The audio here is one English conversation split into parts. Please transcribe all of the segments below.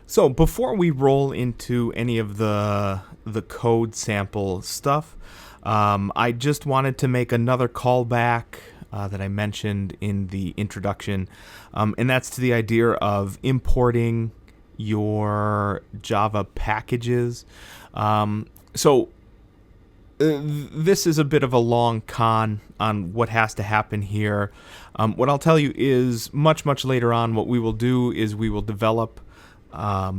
So before we roll into any of the code sample stuff, I just wanted to make another callback that I mentioned in the introduction, and that's to the idea of importing your Java packages. This is a bit of a long con on what has to happen here. What I'll tell you is much later on, what we will do is we will develop a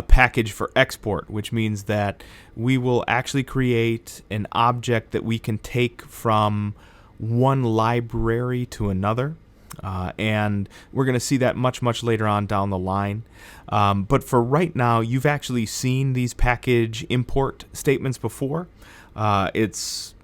package for export, which means that we will actually create an object that we can take from one library to another. And we're going to see that much later on down the line. But for right now, you've actually seen these package import statements before. It's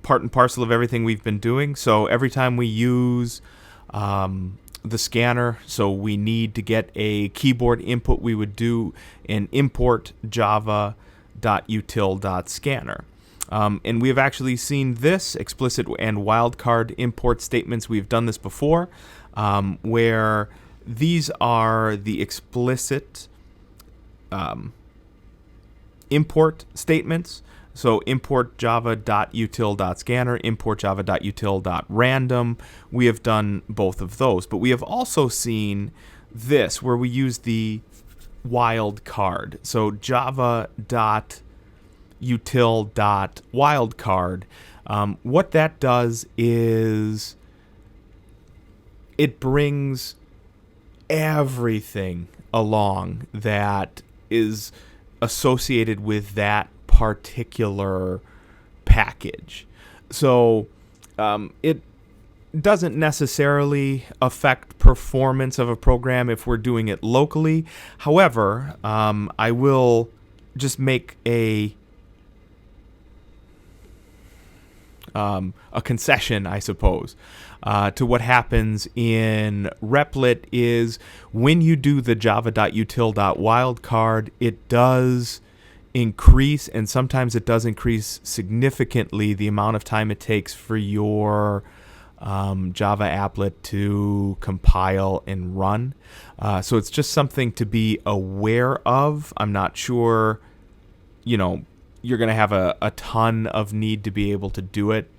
part and parcel of everything we've been doing. So every time we use the scanner, so we need to get a keyboard input, we would do an import java.util.scanner. And we have actually seen this explicit and wildcard import statements. We've done this before, where these are the explicit import statements. So import java.util.scanner, import java.util.random. We have done both of those, but we have also seen this where we use the wildcard. So java.util.wildcard. What that does is it brings everything along that is associated with that particular package. So it doesn't necessarily affect performance of a program if we're doing it locally. However, I will just make a concession, I suppose, to what happens in Replit is when you do the java.util.wildcard, it does increase, and sometimes it does increase significantly, the amount of time it takes for your Java applet to compile and run. So it's just something to be aware of. I'm not sure, you're going to have a ton of need to be able to do it.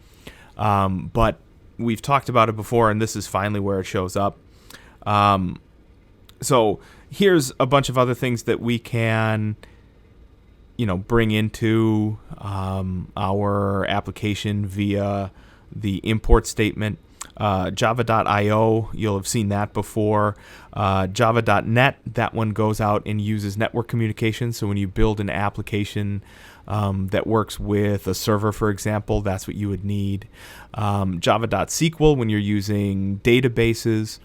But we've talked about it before, and this is finally where it shows up. So here's a bunch of other things that we can bring into our application via the import statement. Java.io, you'll have seen that before. Java.net, that one goes out and uses network communication. So when you build an application that works with a server, for example, that's what you would need. Java.sql, when you're using databases.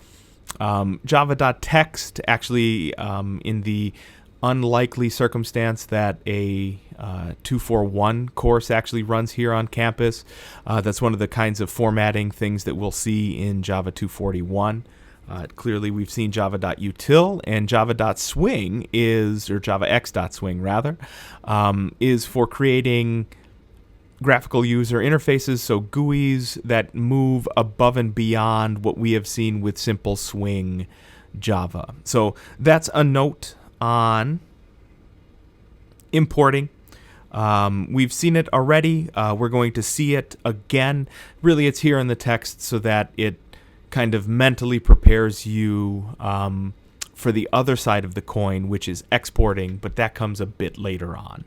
Java.text, actually, in the unlikely circumstance that a 241 course actually runs here on campus. That's one of the kinds of formatting things that we'll see in Java 241. Clearly, we've seen java.util, and java.swing or javax.swing rather, is for creating graphical user interfaces, so GUIs that move above and beyond what we have seen with simple swing Java. So that's a note on importing. We've seen it already. We're going to see it again. Really, it's here in the text so that it kind of mentally prepares you for the other side of the coin, which is exporting, but that comes a bit later on.